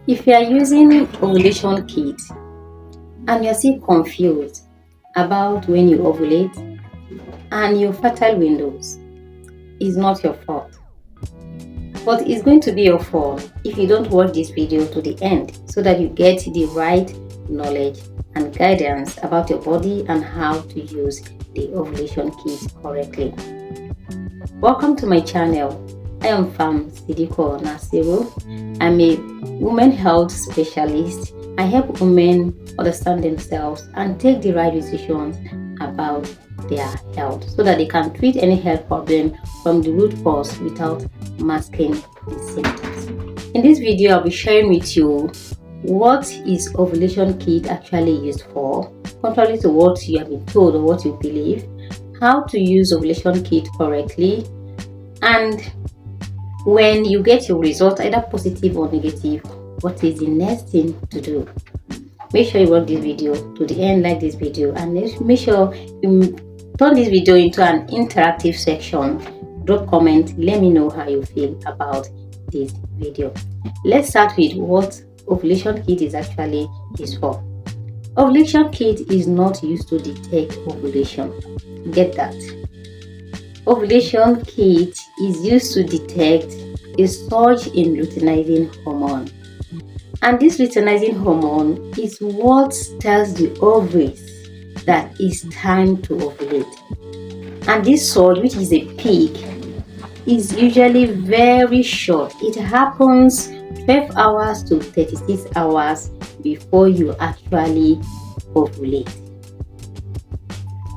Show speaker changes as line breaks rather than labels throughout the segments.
If you are using ovulation kit and you're still confused about when you ovulate and your fertile windows, it's not your fault. But it's going to be your fault if you don't watch this video to the end so that you get the right knowledge and guidance about your body and how to use the ovulation kit correctly. Welcome to my channel. I am Fam Sidiko Nasiru. I'm a women health specialist. I help women understand themselves and take the right decisions about their health so that they can treat any health problem from the root cause without masking the symptoms. In this video, I'll be sharing with you what is ovulation kit actually used for, contrary to what you have been told or what you believe, how to use ovulation kit correctly, and when you get your result, either positive or negative, what is the next thing to do. Make sure you watch this video to the end, like this video, and make sure you turn this video into an interactive section. Drop comment, let me know how you feel about this video. Let's start with what ovulation kit is actually used for. Ovulation kit is not used to detect ovulation. Get that? Ovulation kit is used to detect a surge in luteinizing hormone. And this luteinizing hormone is what tells the ovaries that it's time to ovulate. And this surge, which is a peak, is usually very short. It happens 12 hours to 36 hours before you actually ovulate.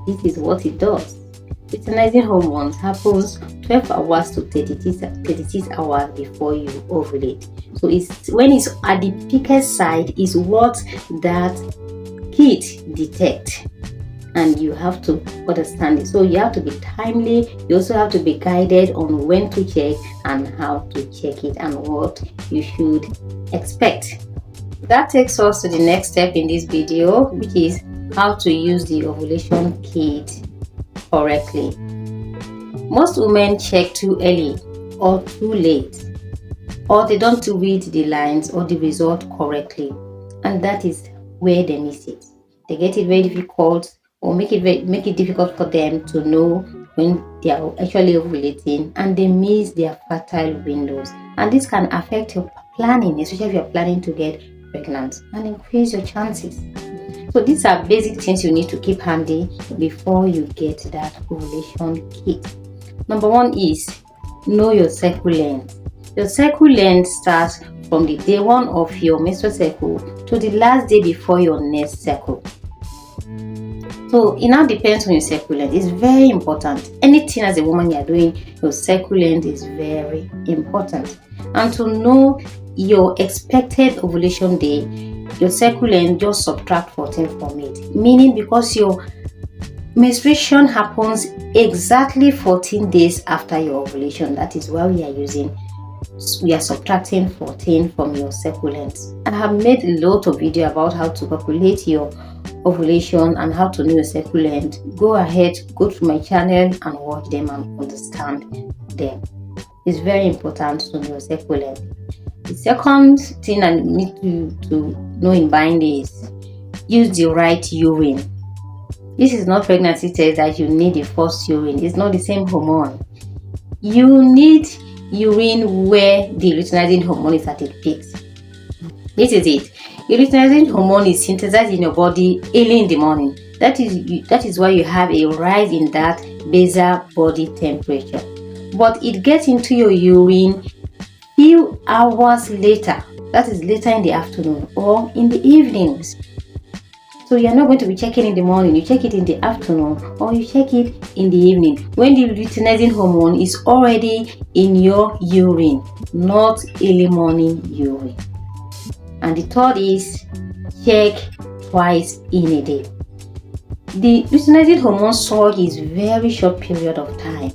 This is what it does. Luteinizing hormones happens 12 hours to 36 hours before you ovulate. So it's when it's at the peakest side is what that kit detects, and you have to understand it. So you have to be timely. You also have to be guided on when to check and how to check it and what you should expect. That takes us to the next step in this video, which is how to use the ovulation kit correctly. Most women check too early or too late, or they don't read the lines or the result correctly, and that is where they miss it. They get it very difficult, or make it difficult for them to know when they are actually ovulating, and they miss their fertile windows. And this can affect your planning, especially if you're planning to get pregnant, and increase your chances. So these are basic things you need to keep handy before you get that ovulation kit. Number one is know your cycle length. Your cycle length starts from the day one of your menstrual cycle to the last day before your next cycle. So it now depends on your cycle length. It's very important. Anything as a woman you are doing, your cycle length is very important. And to know your expected ovulation day, your cycle length, just subtract 14 from it. Meaning, because your menstruation happens exactly 14 days after your ovulation, that is why we are subtracting 14 from your cycle length. I have made a lot of video about how to calculate your ovulation and how to know your cycle length. Go ahead, go to my channel and watch them and understand them. It's very important to know your cycle length. The second thing I need to know in buying is use the right urine. This is not pregnancy test that you need the first urine. It's not the same hormone. You need urine where the luteinizing hormone is at its peak. This is it. The luteinizing hormone is synthesized in your body early in the morning. That is why you have a rise in that basal body temperature. But it gets into your urine few hours later. That is later in the afternoon or in the evenings. So you're not going to be checking in the morning. You check it in the afternoon or you check it in the evening when the luteinizing hormone is already in your urine, not early morning urine. And the third is check twice in a day. The luteinizing hormone surge is very short period of time,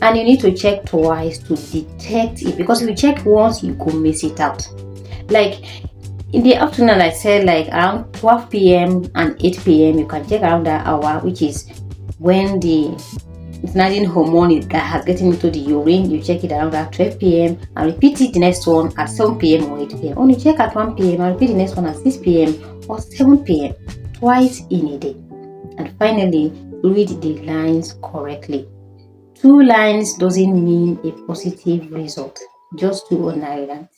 and you need to check twice to detect it, because if you check once, you could miss it out. Like in the afternoon, I said, like around 12 p.m. and 8 p.m. you can check around that hour, which is when the luteinizing hormone that has gotten into the urine, you check it around at 12 p.m. and repeat it the next one at 7 p.m. or 8 p.m. Or you check at 1 p.m. and repeat the next one at 6 p.m. or 7 p.m. twice in a day. And finally, read the lines correctly. 2 lines doesn't mean a positive result, just 2 ordinary lines.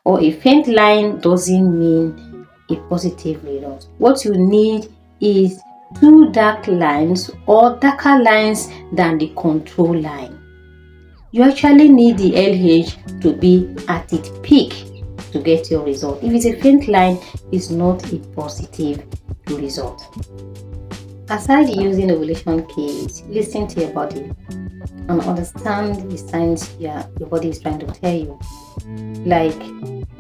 Or a faint line doesn't mean a positive result. What you need is 2 dark lines or darker lines than the control line. You actually need the LH to be at its peak to get your result. If it's a faint line, it's not a positive result. Aside using ovulation kits, listen to your body and understand the signs your body is trying to tell you. Like,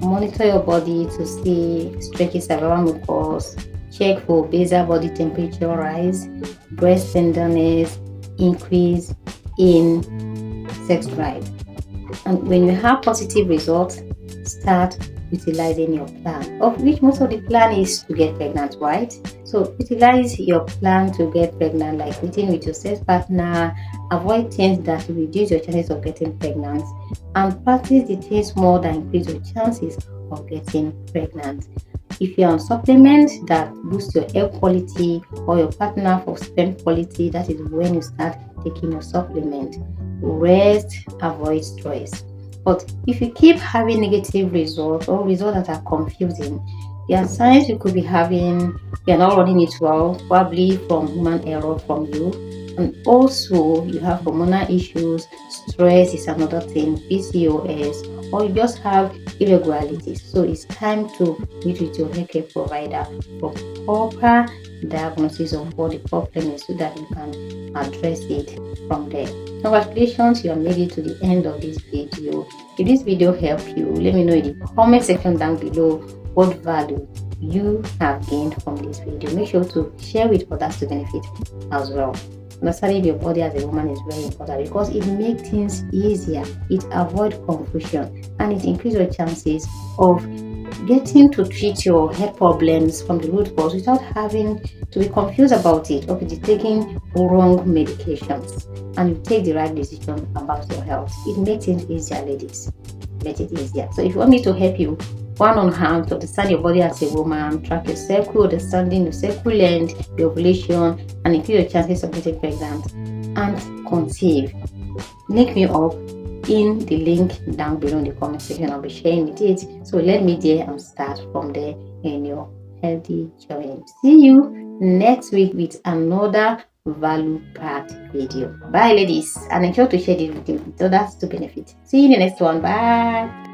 monitor your body to see stretches around mucus, check for basal body temperature rise, breast tenderness, increase in sex drive. And when you have positive results, start utilizing your plan, of which most of the plan is to get pregnant, right? So utilize your plan to get pregnant, like meeting with your sex partner, avoid things that will reduce your chances of getting pregnant, and practice the things more that increase your chances of getting pregnant. If you're on supplements that boost your air quality or your partner for sperm quality, that is when you start taking your supplement. Rest, avoid stress. But if you keep having negative results or results that are confusing, there are signs you could be having, you're not running it well, probably from human error from you. And also, you have hormonal issues, stress is another thing, PCOS, or you just have irregularities. So it's time to meet with your healthcare provider for proper diagnosis of what the problem is so that you can address it from there. Congratulations, you have made it to the end of this video. If this video helped you, let me know in the comment section down below what value you have gained from this video. Make sure to share with others to benefit as well. Understanding your body as a woman is very important because it makes things easier, it avoids confusion, and it increases your chances of getting to treat your health problems from the root cause without having to be confused about it, or taking wrong medications, and you take the right decision about your health. It makes things easier, ladies. Make it easier. So if you want me to help you one-on-one to understand your body as a woman, track your cycle, understanding your cycle length, your ovulation, and increase your chances of getting pregnant and conceive, link me up in the link down below in the comment section. I'll be sharing it. So let me there and start from there in your healthy journey. See you next week with another value-packed video. Bye, ladies, and ensure to share this video with others to benefit. See you in the next one. Bye.